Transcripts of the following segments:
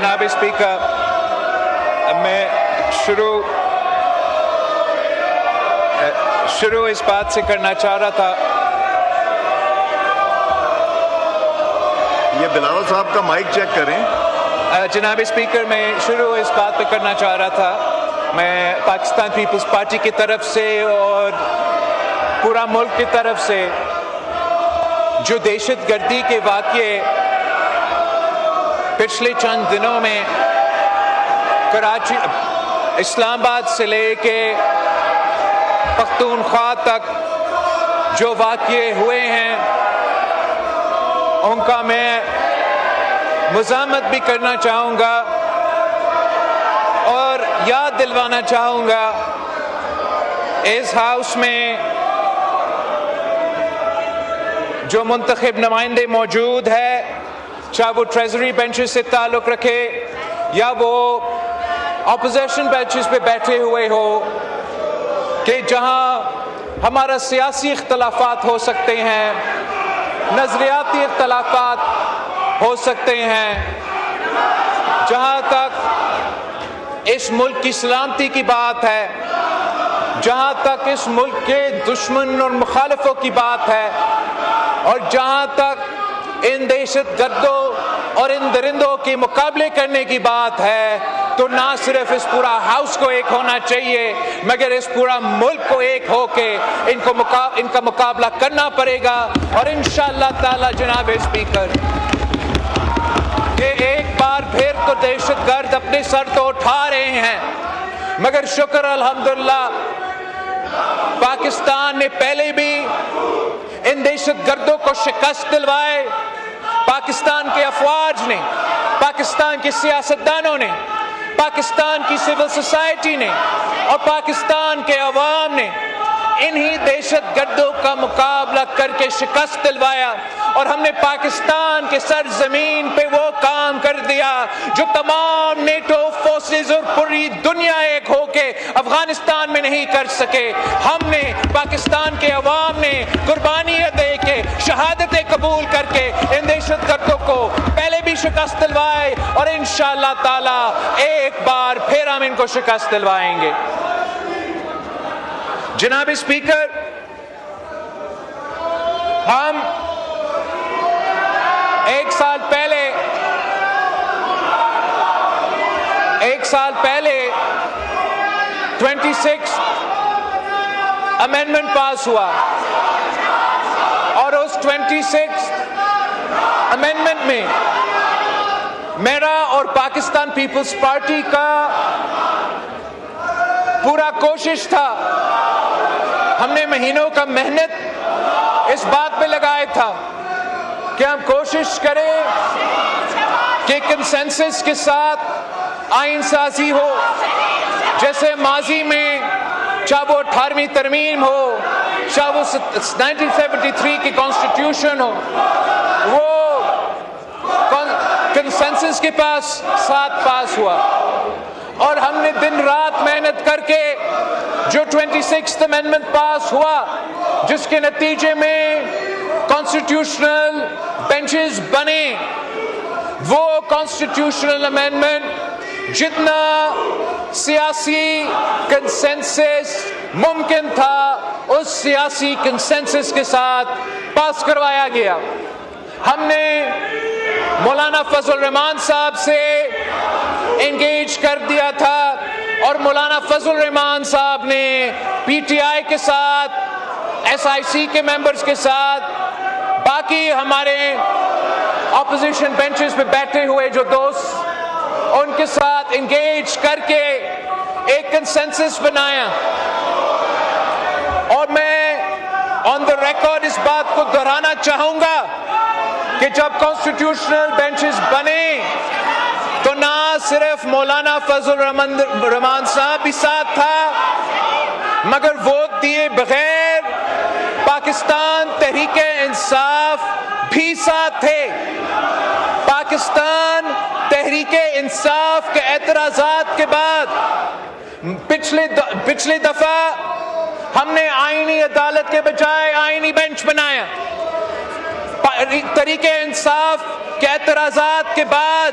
جناب اسپیکر، میں شروع اس بات سے کرنا چاہ رہا تھا. یہ بلاول صاحب کا مائک چیک کریں. جناب اسپیکر، میں شروع اس بات پہ کرنا چاہ رہا تھا. میں پاکستان پیپلز پارٹی کی طرف سے اور پورا ملک کی طرف سے جو دہشت گردی کے واقعے پچھلے چند دنوں میں کراچی، اسلام آباد سے لے کے پختونخوا تک جو واقعے ہوئے ہیں ان کا میں مزاحمت بھی کرنا چاہوں گا اور یاد دلوانا چاہوں گا اس ہاؤس میں جو منتخب نمائندے موجود ہے، چاہے وہ ٹریزری بینچز سے تعلق رکھے یا وہ اپوزیشن بینچز پہ بیٹھے ہوئے ہو، کہ جہاں ہمارا سیاسی اختلافات ہو سکتے ہیں، نظریاتی اختلافات ہو سکتے ہیں، جہاں تک اس ملک کی سلامتی کی بات ہے، جہاں تک اس ملک کے دشمن اور مخالفوں کی بات ہے، اور جہاں تک ان دہشت گردوں اور ان درندوں کے مقابلے کرنے کی بات ہے، تو نہ صرف اس پورا ہاؤس کو ایک ہونا چاہیے مگر اس پورا ملک کو ایک ہو کے ان کا مقابلہ کرنا پڑے گا. اور انشاءاللہ تعالی جناب اسپیکر، کہ ایک بار پھر تو دہشت گرد اپنے سر تو اٹھا رہے ہیں، مگر شکر الحمدللہ پاکستان نے پہلے بھی ان دہشت گردوں کو شکست دلوائے. پاکستان کے افواج نے، پاکستان کے سیاستدانوں نے، پاکستان کی سول سوسائٹی نے اور پاکستان کے عوام نے انہی دہشت گردوں کا مقابلہ کر کے شکست دلوایا. اور ہم نے پاکستان کے سرزمین پہ وہ کام کر دیا جو تمام نیٹو فورسز اور پوری دنیا ایک ہو کے افغانستان میں نہیں کر سکے. ہم نے، پاکستان کے عوام نے قربانیاں دے کے، شہادتیں قبول کر کے ان دہشت گردوں کو پہلے بھی شکست دلوائے اور انشاءاللہ تعالی ایک بار پھر ہم ان کو شکست دلوائیں گے. جناب اسپیکر، ہم ایک سال پہلے 26 امینڈمنٹ پاس ہوا اور اس 26 امینڈمنٹ میں میرا اور پاکستان پیپلز پارٹی کا پورا کوشش تھا، ہم نے مہینوں کا محنت اس بات پہ لگایا تھا کہ ہم کوشش کریں کہ کنسنسس کے ساتھ آئین سازی ہو، جیسے ماضی میں چاہے وہ 18ویں ترمیم ہو، چاہے وہ 1973 کی کانسٹیٹیوشن ہو، وہ کنسنسس کے ساتھ پاس ہوا. اور ہم نے دن رات محنت کر کے جو 26th امینڈمنٹ پاس ہوا، جس کے نتیجے میں کانسٹیٹیوشنل بینچز بنے، وہ کانسٹیٹیوشنل امینڈمنٹ جتنا سیاسی کنسنسس ممکن تھا اس سیاسی کنسنسس کے ساتھ پاس کروایا گیا. ہم نے مولانا فضل الرحمان صاحب سے انگیج کر دیا تھا اور مولانا فضل الرحمان صاحب نے پی ٹی آئی کے ساتھ، ایس آئی سی کے ممبرز کے ساتھ، باقی ہمارے اپوزیشن بینچز پہ بیٹھے ہوئے جو دوست، ان کے ساتھ انگیج کر کے ایک کنسنسس بنایا. اور میں آن دا ریکارڈ اس بات کو دہرانا چاہوں گا کہ جب کانسٹیٹیوشنل بینچز بنے تو نہ صرف مولانا فضل الرحمان صاحب بھی ساتھ تھا، مگر ووٹ دیے بغیر پاکستان تحریک انصاف بھی ساتھ تھے. پاکستان تحریک انصاف کے اعتراضات کے بعد پچھلی دفعہ ہم نے آئینی عدالت کے بجائے آئینی بینچ بنایا. تحریک انصاف کے اعتراضات کے بعد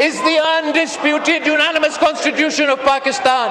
is the undisputed unanimous constitution of Pakistan,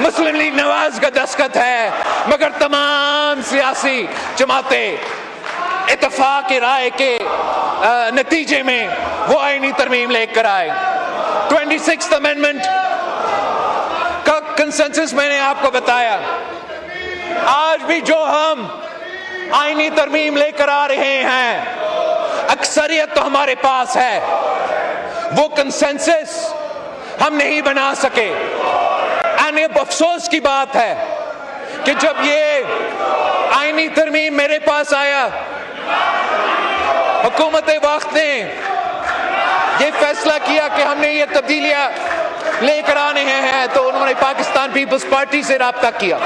Muslim League Nawaz کا دستخط ہے، مگر تمام سیاسی جماعتیں اتفاق رائے کے نتیجے میں وہ آئینی ترمیم لے کر آئے۔ 26th امینڈمنٹ کا کنسنسس میں نے آپ کو بتایا۔ آج بھی جو ہم آئینی ترمیم لے کر آ رہے ہیں، اکثریت تو ہمارے پاس ہے، وہ کنسنسس ہم نہیں بنا سکے۔ یہ افسوس کی بات ہے کہ جب یہ آئینی ترمیم میرے پاس آیا، حکومت وقت نے یہ فیصلہ کیا کہ ہم نے یہ تبدیلیاں لے کر آنے ہیں، تو انہوں نے پاکستان پیپلز پارٹی سے رابطہ کیا۔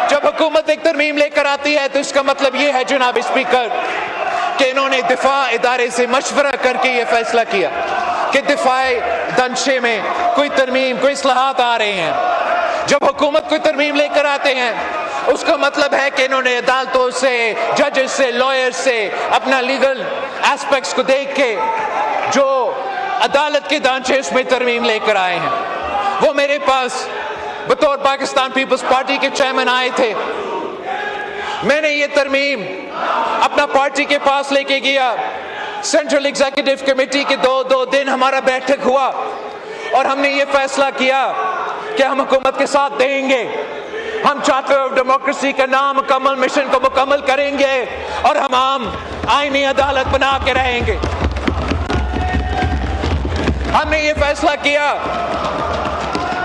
جب حکومت ایک ترمیم لے کر آتی ہے تو اس کا مطلب یہ ہے جناب اسپیکر کہ انہوں نے دفاع ادارے سے مشورہ کر کے یہ فیصلہ کیا کہ دفاعی دنشے میں کوئی ترمیم، کوئی اصلاحات آ رہے ہیں۔ جب حکومت کوئی ترمیم لے کر آتے ہیں، اس کا مطلب ہے کہ انہوں نے عدالتوں سے، ججز سے، لائر سے اپنا لیگل ایسپیکٹس کو دیکھ کے جو عدالت کے دانچے اس میں ترمیم لے کر آئے ہیں۔ وہ میرے پاس بطور پاکستان پیپلز پارٹی کے چیئرمین آئے تھے۔ میں نے یہ ترمیم اپنا پارٹی کے پاس لے کے گیا۔ سینٹرل ایگزیکٹو کمیٹی کے دو دن ہمارا بیٹھک ہوا اور ہم نے یہ فیصلہ کیا کہ ہم حکومت کے ساتھ دیں گے، ہم چارٹر آف ڈیموکریسی کا نامکمل مشن کو مکمل کریں گے اور ہم عام آئینی عدالت بنا کے رہیں گے۔ ہم نے یہ فیصلہ کیا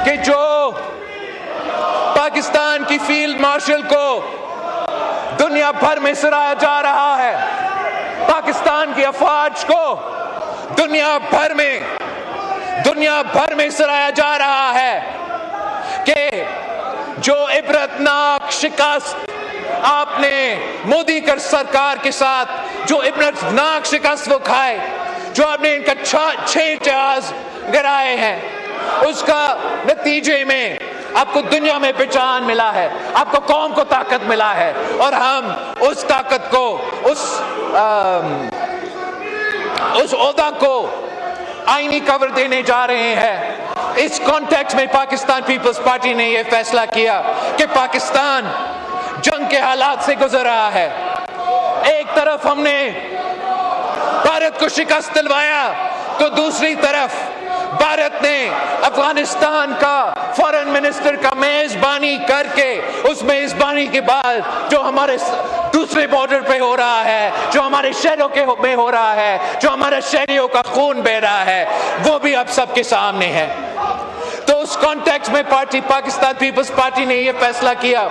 کہ جو پاکستان کی فیلڈ مارشل کو دنیا بھر میں سراہا جا رہا ہے، پاکستان کی افواج کو دنیا بھر میں سراہا جا رہا ہے کہ جو عبرتناک شکست آپ نے مودی کی سرکار کے ساتھ، جو عبرتناک شکست وہ کھائے، جو آپ نے ان کا 6 جہاز گرائے ہیں، اس کا نتیجے میں آپ کو دنیا میں پہچان ملا ہے، آپ کو قوم کو طاقت ملا ہے، اور ہم اس طاقت کو، اس عہدہ کو آئینی کور دینے جا رہے ہیں۔ اس کانٹیکس میں پاکستان پیپلز پارٹی نے یہ فیصلہ کیا کہ پاکستان جنگ کے حالات سے گزر رہا ہے۔ ایک طرف ہم نے بھارت کو شکست دلوایا تو دوسری طرف بھارت نے افغانستان کا فارن منسٹر کا میزبانی کر کے، اس میزبانی کے بعد جو ہمارے دوسرے بارڈر پہ ہو رہا ہے، جو ہمارے شہروں میں ہو رہا ہے، جو ہمارے شہریوں کا خون بہہ رہا ہے، وہ بھی اب سب کے سامنے ہے۔ تو اس کانٹیکس میں پاکستان پیپلز پارٹی نے یہ فیصلہ کیا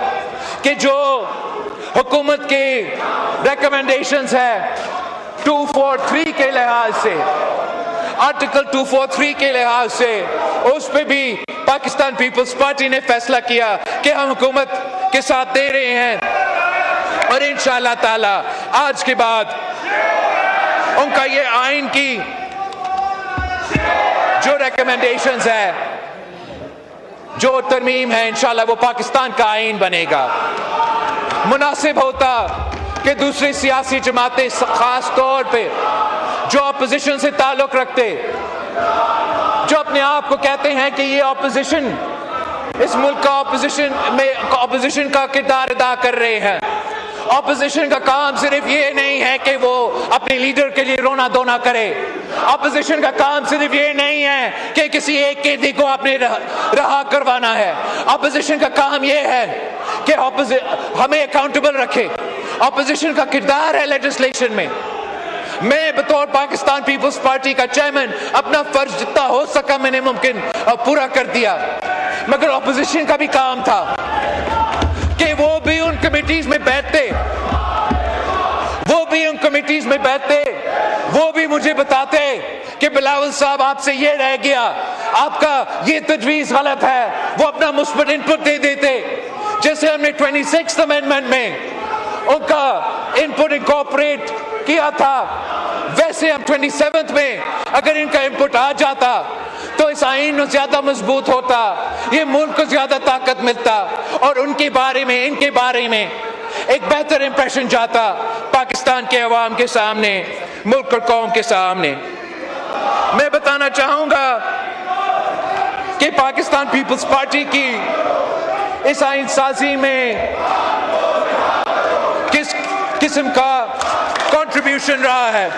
کہ جو حکومت کی ریکمنڈیشنز ہے 243 کے لحاظ سے، آرٹیکل 243 کے لحاظ سے، اس پہ بھی پاکستان پیپلز پارٹی نے فیصلہ کیا کہ ہم حکومت کے ساتھ دے رہے ہیں، اور انشاءاللہ تعالی آج کے بعد ان کا یہ آئین کی جو ریکمنڈیشنز ہے، جو ترمیم ہے، انشاءاللہ وہ پاکستان کا آئین بنے گا۔ مناسب ہوتا کہ دوسری سیاسی جماعتیں، خاص طور پہ جو اپوزیشن سے تعلق رکھتے، جو اپنے آپ کو کہتے ہیں کہ یہ اپوزیشن، اس ملک کا اپوزیشن کا کردار ادا کر رہے ہیں۔ اپوزیشن کا کام صرف یہ نہیں ہے کہ وہ اپنے لیڈر کے لیے رونا دھونا کرے، اپوزیشن کا کام صرف یہ نہیں ہے کہ کسی ایک قیدی کو اپنے رہا کروانا ہے، اپوزیشن کا کام یہ ہے کہ ہمیں اکاؤنٹیبل رکھے۔ اپوزیشن کا کردار ہے لیجسلیشن میں۔ میں بطور پاکستان پیپلز پارٹی کا چیئرمین اپنا فرض جتنا ہو سکا میں نے ممکن پورا کر دیا، مگر اپوزیشن کا بھی کام تھا کہ وہ بھی ان کمیٹیز میں بیٹھتے، وہ بھی مجھے بتاتے کہ بلاول صاحب آپ سے یہ رہ گیا، آپ کا یہ تجویز غلط ہے، وہ اپنا مثبت انپٹ دے دیتے۔ جیسے ہم نے 26th امینڈمنٹ میں ان کا انپٹ انکارپوریٹ کیا تھا، ویسے ہم 27th میں اگر ان کا انپٹ آ جاتا تو اس آئین زیادہ مضبوط ہوتا، یہ ملک کو زیادہ طاقت ملتا، اور ان کے بارے میں ایک بہتر امپریشن جاتا پاکستان کے عوام کے سامنے، ملک اور قوم کے سامنے۔ میں بتانا چاہوں گا کہ پاکستان پیپلز پارٹی کی اس آئین سازی میں کس قسم کا کنٹریبیوشن رہا ہے.